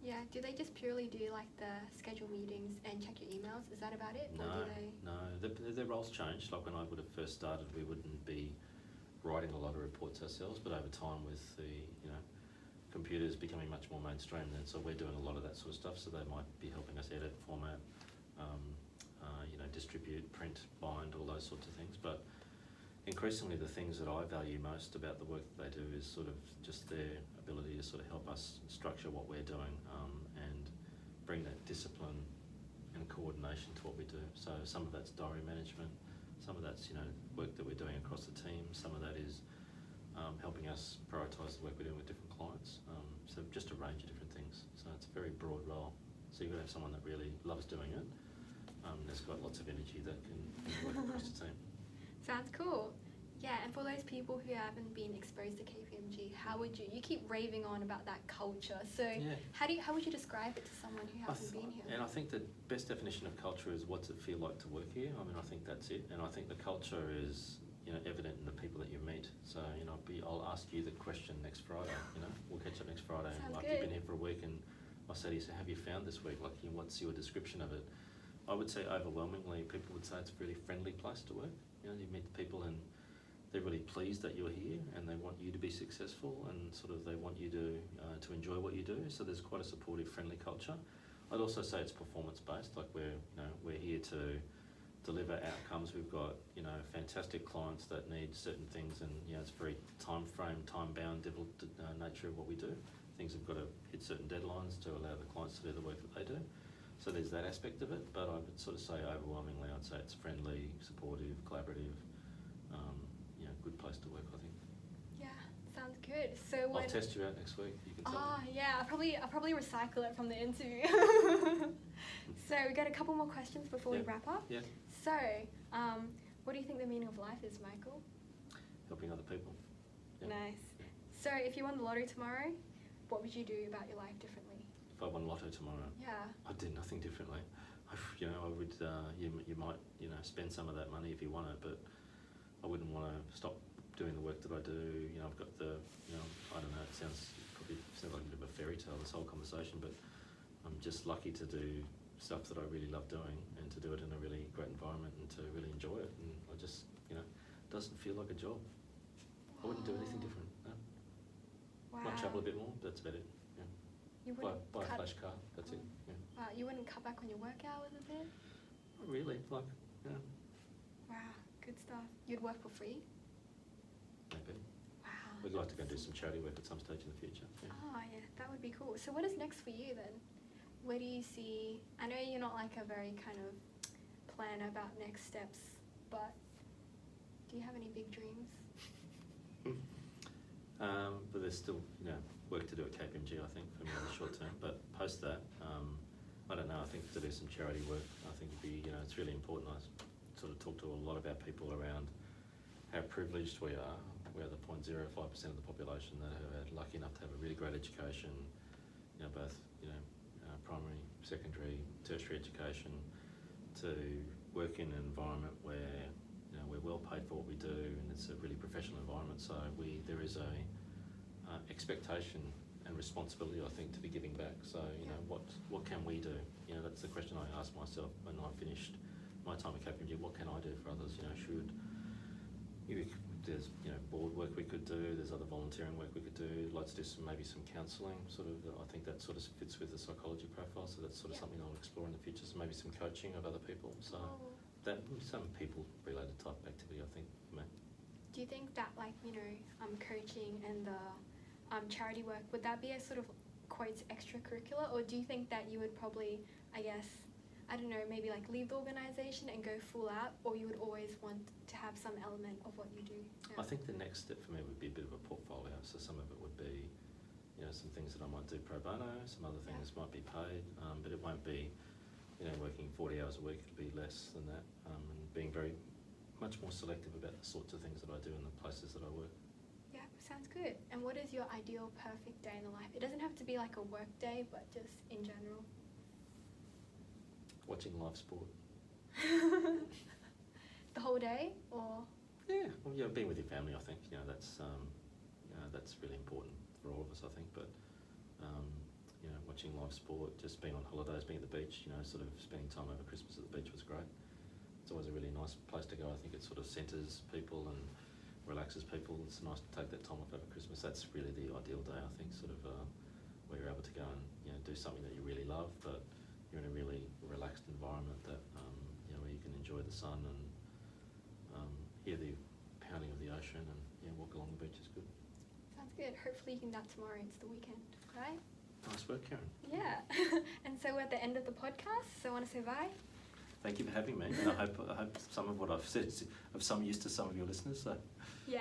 Yeah, do they just purely do like the schedule meetings and check your emails? Is that about it? No, or do they... no. Their roles changed. Like when I would have first started, we wouldn't be writing a lot of reports ourselves, but over time with the, computers becoming much more mainstream, then so we're doing a lot of that sort of stuff. So they might be helping us edit, format, distribute, print, bind, all those sorts of things. But increasingly the things that I value most about the work that they do is sort of just their ability to sort of help us structure what we're doing, and bring that discipline and coordination to what we do. So some of that's diary management, some of that's work that we're doing across the team, some of that is helping us prioritise the work we're doing with different clients. So just a range of different things. So it's a very broad role. So you've got to have someone that really loves doing it. That's got lots of energy that can work across the team. Sounds cool. Yeah, and for those people who haven't been exposed to Kpmg, how would you keep raving on about that culture, so yeah. How would you describe it to someone who hasn't been here? And I think the best definition of culture is what's it feel like to work here. I mean, I think that's it, and I think the culture is evident in the people that you meet. So I'll ask you the question next Friday. We'll catch up next Friday. Sounds like good. You've been here for a week, and I say to you, so have you found this week? Like, what's your description of it? I would say overwhelmingly people would say it's a really friendly place to work. You meet the people and they're really pleased that you're here, and they want you to be successful, and sort of they want you to enjoy what you do. So there's quite a supportive, friendly culture. I'd also say it's performance based. Like we're here to deliver outcomes. We've got fantastic clients that need certain things, and it's very time bound nature of what we do. Things have got to hit certain deadlines to allow the clients to do the work that they do. So there's that aspect of it, but I would sort of say overwhelmingly, I'd say it's friendly, supportive, collaborative, good place to work, I think. Yeah, sounds good. So I'll test you out next week. You can tell me. Yeah, I'll probably recycle it from the interview. So we got a couple more questions before we wrap up. Yeah. So, what do you think the meaning of life is, Michael? Helping other people. Yeah. Nice. Yeah. So if you won the lottery tomorrow, what would you do about your life differently? If I won lotto tomorrow, Yeah. I'd do nothing differently. you know, I would, you might, you know, spend some of that money if you want it, but I wouldn't want to stop doing the work that I do. You know, I've got the, you know, I don't know, it sounds like a bit of a fairy tale, this whole conversation, but I'm just lucky to do stuff that I really love doing and to do it in a really great environment and to really enjoy it. And I just, you know, it doesn't feel like a job. I wouldn't do anything different. No. Wow. Might travel a bit more, that's about it. Yeah. You wouldn't Buy a flash car, that's it. Yeah. Wow, you wouldn't cut back on your work hours a bit? Not really, like, you know, Wow, good stuff. You'd work for free? maybe. Wow. We'd like to go do some charity work at some stage in the future. Yeah. Oh yeah, that would be cool. So what is next for you then? Where do you see, I know you're not like a very kind of planner about next steps, but do you have any big dreams? But there's still, you know, work to do at Kpmg, I think, for me in the short term. But post that, I don't know, I think to do some charity work, I think it'd be, you know, it's really important. I sort of talk to a lot of our people around how privileged we are. We are the 0.05% of the population that are lucky enough to have a really great education, you know, both, you know, primary, secondary, tertiary education, to work in an environment where, you know, we're well paid for what we do and it's a really professional environment. So there is a expectation and responsibility, I think, to be giving back. So, you know, what can we do? You know, that's the question I asked myself when I finished my time at Kpmg. What can I do for others? You know, there's, you know, board work we could do, there's other volunteering work we could do. Let's do maybe some counselling, sort of. I think that sort of fits with the psychology profile, so that's sort of something I'll explore in the future. So maybe some coaching of other people. So that some people related type activity, I think, for me. Do you think that, like, you know, coaching and the charity work, would that be a sort of quotes extracurricular, or do you think that you would probably, I guess, I don't know, maybe like leave the organisation and go full out, or you would always want to have some element of what you do? I think the next step for me would be a bit of a portfolio. So some of it would be, you know, some things that I might do pro bono, some other things might be paid, but it won't be, you know, working 40 hours a week. It'll be less than that, and being much more selective about the sorts of things that I do in the places that I work. Yeah, sounds good. And what is your ideal perfect day in the life? It doesn't have to be like a work day, but just in general. Watching live sport. The whole day, or? Yeah, well, yeah, being with your family, I think, you know, that's really important for all of us, I think. But you know, watching live sport, just being on holidays, being at the beach, you know, sort of spending time over Christmas at the beach was great. It's always a really nice place to go. I think it sort of centres people and relaxes people. It's nice to take that time off over Christmas. That's really the ideal day, I think, sort of where you're able to go and, you know, do something that you really love, but you're in a really relaxed environment that, you know, where you can enjoy the sun and hear the pounding of the ocean and, you know, walk along the beach is good. Sounds good. Hopefully you can do that tomorrow. It's the weekend, right? Nice work, Karen. Yeah. And so we're at the end of the podcast, so I want to say bye. Thank you for having me, and I hope some of what I've said is of some use to some of your listeners. So. Yeah.